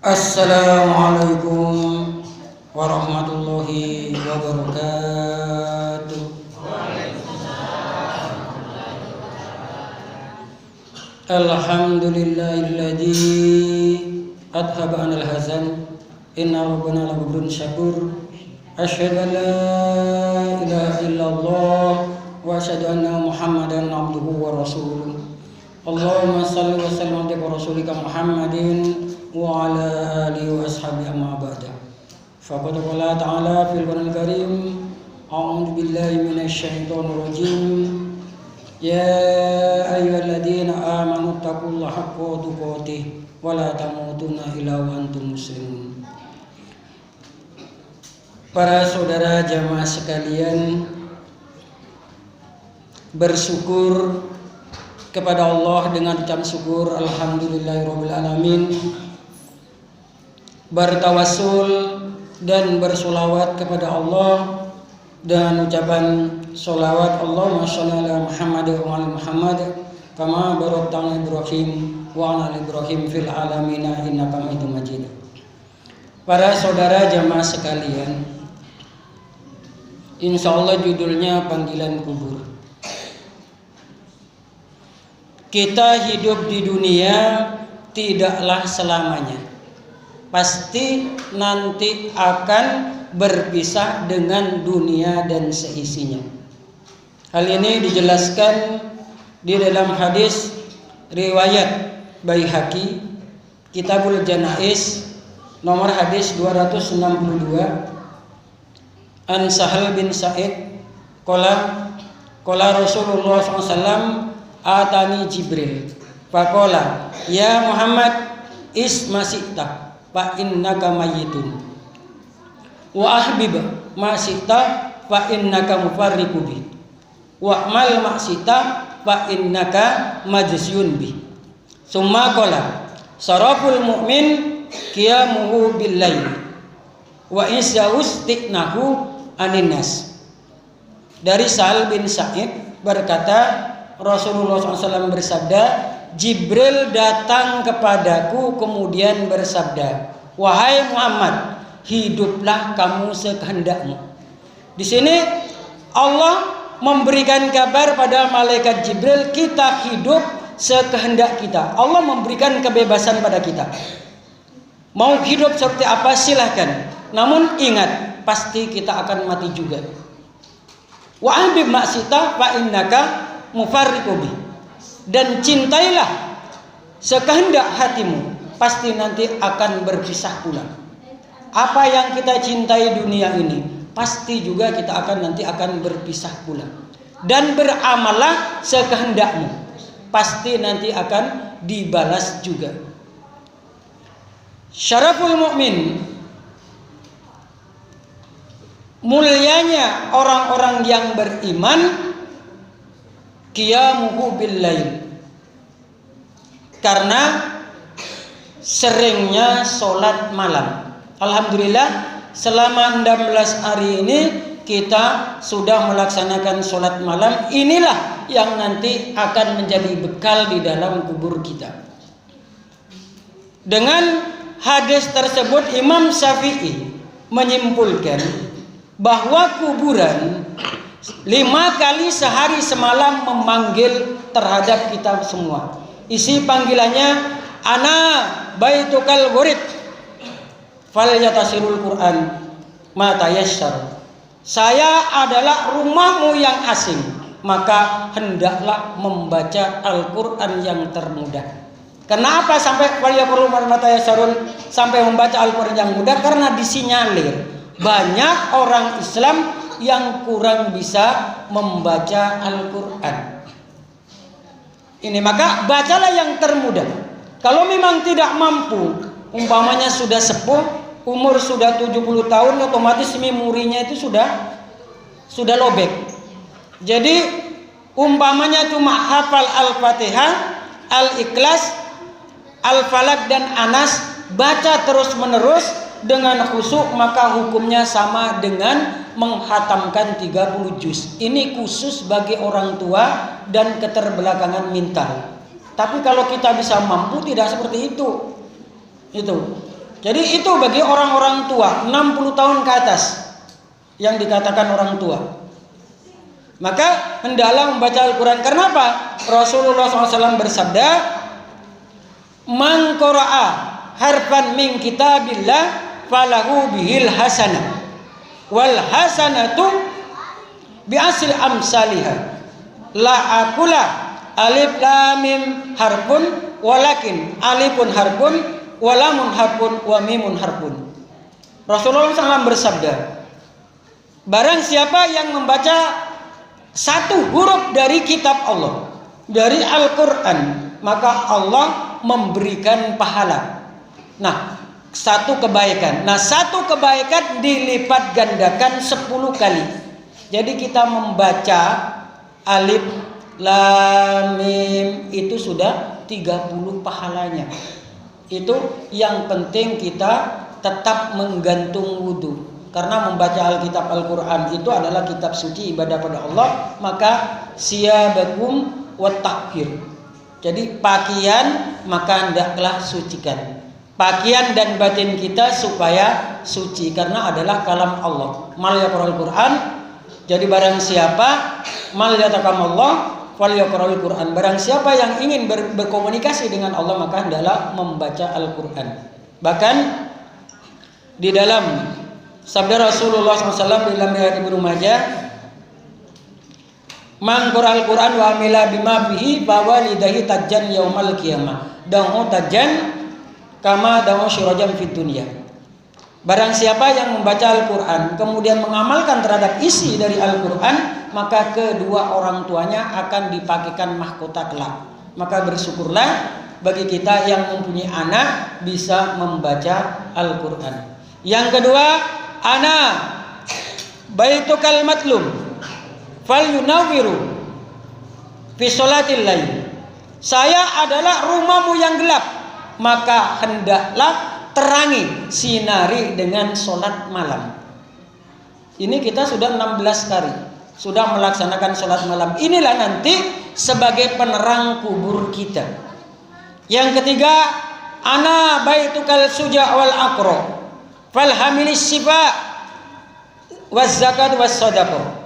Assalamualaikum warahmatullahi wabarakatuh. Alhamdulillahilladzi adhaba 'anil hazan. Inna rabbana laghafurun syakur. Asyhadu an la ilaha illallah wa asyhadu anna Muhammadan abduhu wa rasuluh. Allahumma shalli wa sallim ala rasulika Muhammadin wa ala alihi wa ashabihi amma ba'da. Faqad qala ta'ala fil Qur'anil Karim, a'udzu billahi minasy syaithanir rajim. Ya ayyuhalladzina amanu taqullaha haqqa tuqatih wa la tamutunna illa wa antum muslimun. Para saudara jamaah sekalian, bersyukur kepada Allah dengan ucapan syukur alhamdulillahirabbil alamin, bertawassul dan bersolawat kepada Allah dan ucapan solawat Allahumma sholli ala Muhammad wa ala Muhammad kama barakta ala Ibrahim wa ala Ibrahim fil alamin innaka Hamidum Majid. Para saudara jamaah sekalian, insyaallah judulnya panggilan kubur. Kita hidup di dunia tidaklah selamanya. Pasti nanti akan berpisah dengan dunia dan seisinya. Hal ini dijelaskan di dalam hadis riwayat Baihaqi, Kitabul Janaiz, nomor hadis 262. An Sahal bin Sa'id qala Rasulullah SAW atani Jibril faqala ya Muhammad ismasita fa innaka mayyitun wa ahbib ma sita fa innaka mufarriqu bi wa mal maksita fa innaka majsyun bi. Summa qala saraful mu'min qiyamuhu bil lail wa isyaustinahu anin nas. Dari Sahal bin Sa'id berkata, Rasulullah SAW bersabda, Jibril datang kepadaku kemudian bersabda, wahai Muhammad, hiduplah kamu sekehendakmu. Di sini Allah memberikan kabar pada malaikat Jibril, kita hidup sekehendak kita. Allah memberikan kebebasan pada kita. Mau hidup seperti apa silahkan. Namun ingat, pasti kita akan mati juga. Wa ahbib maksita fa innaka mufarriqu bi. Dan cintailah sekehendak hatimu, pasti nanti akan berpisah pula. Apa yang kita cintai dunia ini, pasti juga kita nanti akan berpisah pula. Dan beramallah sekehendakmu, pasti nanti akan dibalas juga. Syaraful mukmin, mulianya orang-orang yang beriman, qiyamuhu bil lail, karena seringnya sholat malam. Alhamdulillah selama 16 hari ini kita sudah melaksanakan sholat malam. Inilah yang nanti akan menjadi bekal di dalam kubur kita. Dengan hadis tersebut Imam Syafi'i menyimpulkan bahwa kuburan 5 kali sehari semalam memanggil terhadap kita semua. Isi panggilannya, ana baitukal wurid fal yatasirul Quran ma tayassar. Saya adalah rumahmu yang asing, maka hendaklah membaca Al-Quran yang termudah. Kenapa sampai fal yaqra'u ma tayassarun, sampai membaca Al-Quran yang mudah? Karena disinyalir banyak orang Islam yang kurang bisa membaca Al-Quran. Ini maka bacalah yang termudah. Kalau memang tidak mampu, umpamanya sudah sepuh, umur sudah 70 tahun, otomatis memorinya itu sudah lobek. Jadi umpamanya cuma hafal Al-Fatihah, Al-Ikhlas, Al-Falaq dan Anas, baca terus menerus dengan khusyuk, maka hukumnya sama dengan menghatamkan 30 juz. Ini khusus bagi orang tua dan keterbelakangan mental. Tapi kalau kita bisa mampu, tidak seperti itu. Itu Jadi itu bagi orang-orang tua 60 tahun ke atas yang dikatakan orang tua. Maka hendaklah membaca Al-Quran. Kenapa? Rasulullah SAW bersabda, "Man qara'a harfan min kitabillah falahu bihil hasanah wal hasanatu bi asri amsalihha la akula alif lam mim harfun walakin alifun harfun walamun harfun wa mimun harfun." Rasulullah SAW bersabda, barang siapa yang membaca satu huruf dari kitab Allah, dari Al-Quran, maka Allah memberikan pahala. Nah, satu kebaikan. Nah, satu kebaikan dilipat gandakan 10 kali. Jadi kita membaca alif lam mim itu sudah 30 pahalanya. Itu yang penting kita tetap menggantung wudu. Karena membaca Alkitab Al-Quran itu adalah kitab suci, ibadah pada Allah. Maka siyabakum wat tahhir. Jadi pakaian maka hendaklah sucikan. Pakaian dan batin kita supaya suci, karena adalah kalam Allah. Mal yaqra'ul Quran. Jadi barang siapa mal yatakamallah fal yaqra'ul Quran. Barang siapa yang ingin berkomunikasi dengan Allah maka hendaklah membaca Al-Quran. Bahkan di dalam sabda Rasulullah SAW dalam riwayat Ibnu Majah, "Man qara'al Qur'an wa amila bima fihi fa walidahi tajjan yaumal qiyamah." Dahu tajjan kama dahu syirajan fid dunya. Barang siapa yang membaca Al-Qur'an kemudian mengamalkan terhadap isi dari Al-Qur'an, maka kedua orang tuanya akan dipakaikan mahkota kelak. Maka bersyukurlah bagi kita yang mempunyai anak bisa membaca Al-Qur'an. Yang kedua, ana baitukal matlum fal yunawiru fi sholatil lail. Saya adalah rumahmu yang gelap, maka hendaklah terangi, sinari dengan sholat malam. Ini kita sudah 16 kali sudah melaksanakan sholat malam. Inilah nanti sebagai penerang kubur kita. Yang ketiga, ana baitukal suja wal aqra fal hamilis sifa waz zakat was sadaqah.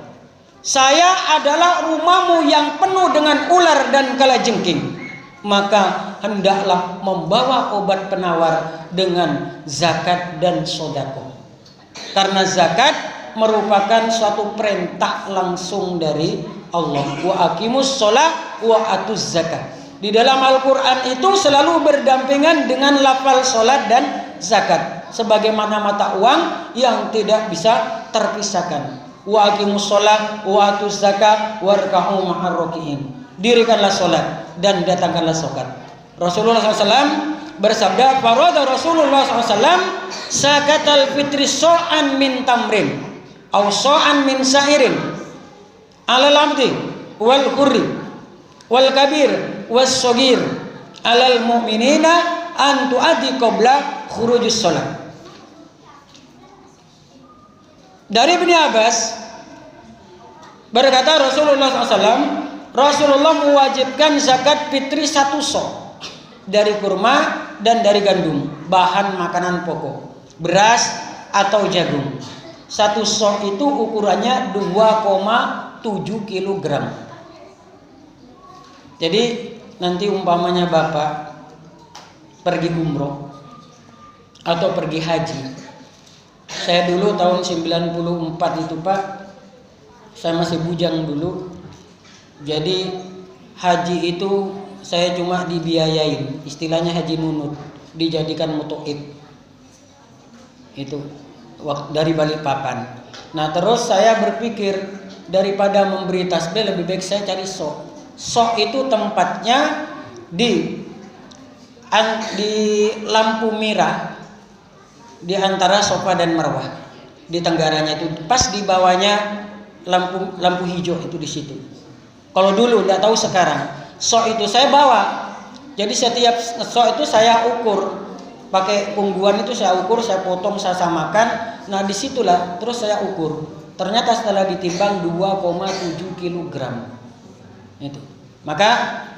Saya adalah rumahmu yang penuh dengan ular dan kalajengking, maka hendaklah membawa obat penawar dengan zakat dan sedekah. Karena zakat merupakan suatu perintah langsung dari Allah. Wa aqimus shalah wa atuz zakat. Di dalam Al-Quran itu selalu berdampingan dengan lafal salat dan zakat, sebagaimana mata uang yang tidak bisa terpisahkan. Wa aqimus shalah wa atuz zakat warka'u ma'ar raki'in. Dirikanlah salat dan datangkanlah zakat. Rasulullah SAW bersabda, farada Rasulullah SAW zakatal fitri so'an min tamrin aw so'an min sa'irin alal abdi wal hurri wal kabir was sogir alal mu'minina an tu'addi qabla khurujus sholat. Dari Ibnu Abbas berkata Rasulullah SAW, Rasulullah mewajibkan zakat fitri 1 so' dari kurma dan dari gandum, bahan makanan pokok, beras atau jagung. 1 so' itu ukurannya 2,7 kg. Jadi nanti umpamanya Bapak pergi umroh atau pergi haji. Saya dulu tahun 94 itu Pak, saya masih bujang dulu. Jadi haji itu saya cuma dibiayain, istilahnya haji nunut, dijadikan mutoib. Itu dari Balikpapan. Nah terus saya berpikir daripada memberi tasbih lebih baik saya cari sok. Sok itu tempatnya di lampu merah di antara Safa dan Marwah, di tenggaranya itu pas di bawahnya lampu hijau itu di situ. Kalau dulu tidak tahu sekarang. Sok itu saya bawa. Jadi setiap sok itu saya ukur pakai ungguan itu saya ukur, saya potong, saya samakan. Nah disitulah terus saya ukur. Ternyata setelah ditimbang 2,7 kg. Itu. Maka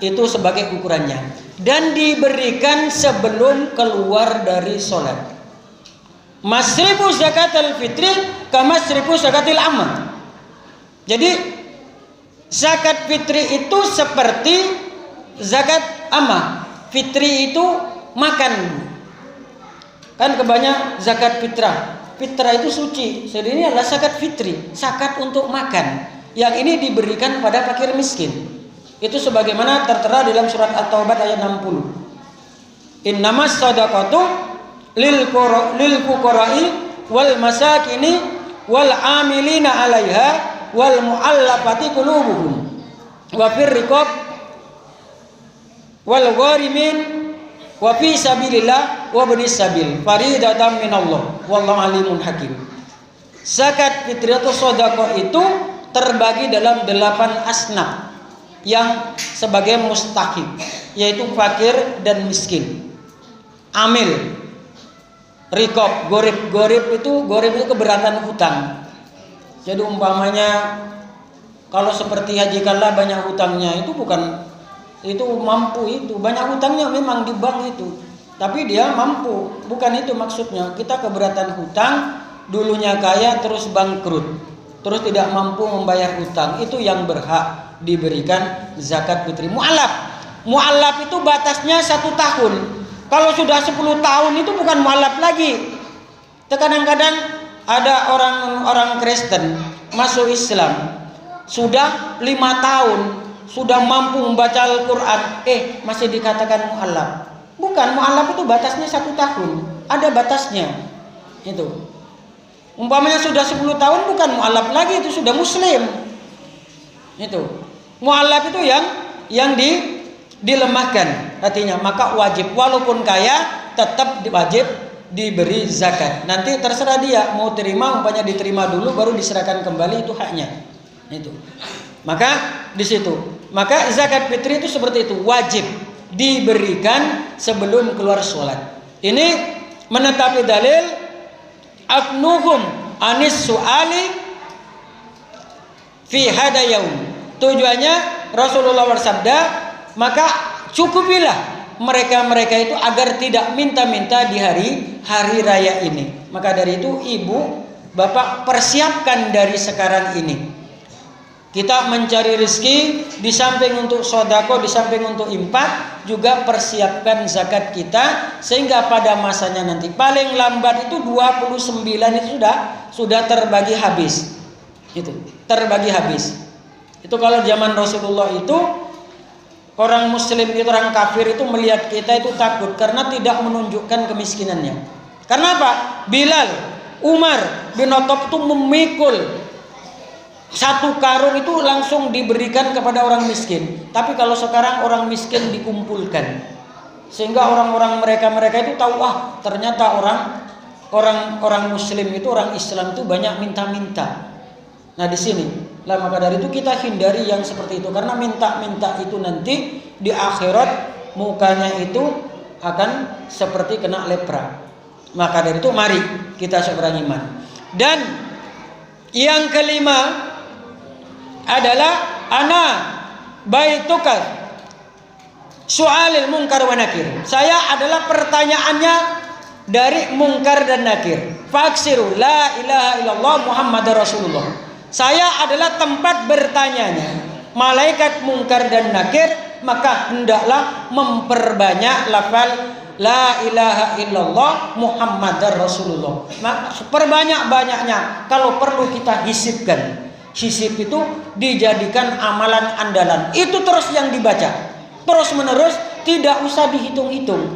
itu sebagai ukurannya. Dan diberikan sebelum keluar dari sholat. Masrifu zakatul fitri kama masrifu zakatil amma. Jadi zakat fitri itu seperti zakat amma. Fitri itu makan. Kan kebanyakan zakat fitrah. Fitrah itu suci. Jadi ini adalah zakat fitri, zakat untuk makan. Yang ini diberikan pada fakir miskin. Itu sebagaimana tertera dalam surat At-Taubah ayat 60. Innamas shadaqatu lil fuqara'i wal masakini wal amilina 'alaiha wal mu'allafati qulubuhum wa fir riqab wal gharimin wa fi sabilillah wa ibnis sabil faridatan minallah wallahu alimun hakim. Zakat fitrah atau sedekah itu terbagi dalam 8 asnaf yang sebagai mustahik, yaitu fakir dan miskin, amil, rikob, gorib itu keberatan hutang. Jadi umpamanya kalau seperti Haji Kalla banyak hutangnya, itu bukan itu mampu, itu banyak hutangnya memang di bank itu, tapi dia mampu, bukan itu maksudnya. Kita keberatan hutang, dulunya kaya terus bangkrut, terus tidak mampu membayar hutang, itu yang berhak diberikan zakat fitri. Mu'allaf itu batasnya 1 tahun. Kalau sudah 10 tahun itu bukan mu'allaf lagi. Kadang-kadang ada orang Kristen masuk Islam sudah 5 tahun, sudah mampu membaca Al-Quran, masih dikatakan mu'allaf. Bukan, mu'allaf itu batasnya 1 tahun, ada batasnya. Itu umpamanya sudah 10 tahun bukan mu'allaf lagi, itu sudah muslim. Itu mu'allaf itu yang dilemahkan artinya, maka wajib walaupun kaya tetap wajib diberi zakat. Nanti terserah dia mau terima, umpamanya diterima dulu baru diserahkan kembali, itu haknya. Itu. Maka di situ, maka zakat fitri itu seperti itu, wajib diberikan sebelum keluar sholat. Ini menetapi dalil aknuhum anis su'ali fi hadayaum. Tujuannya Rasulullah bersabda, maka cukupilah mereka itu agar tidak minta-minta di hari raya ini. Maka dari itu ibu, bapak persiapkan dari sekarang ini. Kita mencari rezeki, di samping untuk sodako, di samping untuk infak, juga persiapkan zakat kita, sehingga pada masanya nanti paling lambat itu 29 itu sudah terbagi habis. Itu terbagi habis. Itu kalau zaman Rasulullah itu orang muslim itu, orang kafir itu melihat kita itu takut karena tidak menunjukkan kemiskinannya. Karena apa? Bilal, Umar bin Khattab itu memikul 1 karung itu langsung diberikan kepada orang miskin. Tapi kalau sekarang orang miskin dikumpulkan, sehingga orang-orang mereka itu tahu, ternyata orang muslim itu, orang Islam itu banyak minta-minta. Nah di sini lah, maka dari itu kita hindari yang seperti itu, karena minta-minta itu nanti di akhirat mukanya itu akan seperti kena lepra. Maka dari itu mari kita seorang iman. Dan yang kelima adalah ana baituka su'alil munkar wa nakir. Saya adalah pertanyaannya dari mungkar dan nakir. Faksiru la ilaha illallah Muhammadar Rasulullah. Saya adalah tempat bertanyanya malaikat mungkar dan nakir, maka hendaklah memperbanyak lafal la ilaha illallah Muhammadar Rasulullah. Maka perbanyak-banyaknya, kalau perlu kita hisibkan. Hisib itu dijadikan amalan andalan. Itu terus yang dibaca, terus menerus, tidak usah dihitung-hitung.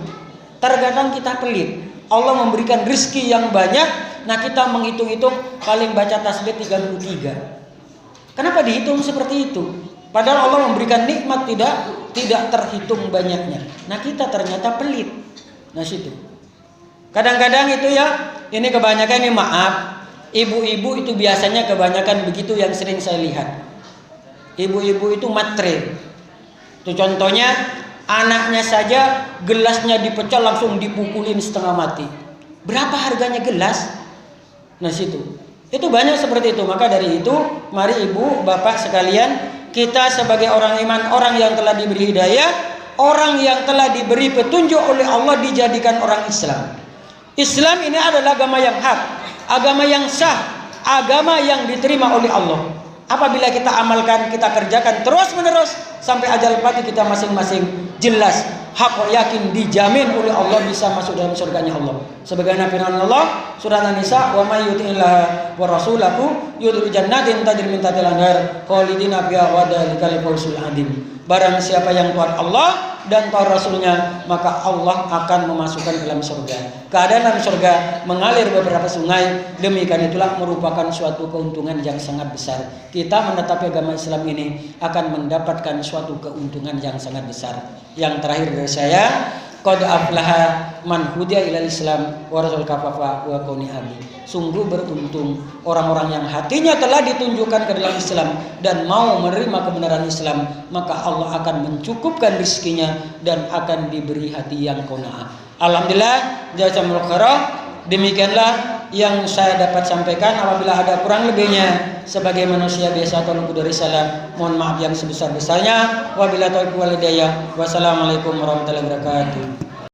Terkadang kita pelit, Allah memberikan rezeki yang banyak, nah kita menghitung-hitung paling baca tasbih 33. Kenapa dihitung seperti itu? Padahal Allah memberikan nikmat tidak terhitung banyaknya. Nah kita ternyata pelit. Nah situ. Kadang-kadang itu ya, ini kebanyakan, ini maaf, ibu-ibu itu biasanya kebanyakan begitu yang sering saya lihat. Ibu-ibu itu matre. Itu contohnya, anaknya saja gelasnya dipecah langsung dipukulin setengah mati. Berapa harganya gelas? Nah situ. Itu banyak seperti itu. Maka dari itu, mari ibu, bapak sekalian, kita sebagai orang iman, orang yang telah diberi hidayah, orang yang telah diberi petunjuk oleh Allah, dijadikan orang Islam. Islam ini adalah agama yang hak, agama yang sah, agama yang diterima oleh Allah. Apabila kita amalkan, kita kerjakan terus menerus sampai ajal pati kita masing-masing, jelas hak yakin dijamin oleh Allah bisa masuk dalam surganya Allah. Sebagaimana firman Allah surah An-Nisa, wa may yuti'illah wa rasulahu yudkhil jannatin tajri min tahtiha al-anhar khalidina fiha wa dzalikal fawzul adzim. Barang siapa yang taat Allah dan taat Rasulnya, maka Allah akan memasukkan ke dalam surga. Keadaan dalam surga mengalir beberapa sungai. Demikian itulah merupakan suatu keuntungan yang sangat besar. Kita menetapi agama Islam ini akan mendapatkan suatu keuntungan yang sangat besar. Yang terakhir dari saya, qad aflaha man hudiya ilal Islam wa rasul kafafa wa kauni abi. Sungguh beruntung orang-orang yang hatinya telah ditunjukkan ke dalam Islam dan mau menerima kebenaran Islam, maka Allah akan mencukupkan rezekinya dan akan diberi hati yang qanaah. Alhamdulillah, jazakumullah khairan. Demikianlah yang saya dapat sampaikan. Apabila ada kurang lebihnya sebagai manusia biasa atau luput dari salah, mohon maaf yang sebesar-besarnya. Wabillahi taufiq wal hidayah. Wassalamualaikum warahmatullahi wabarakatuh.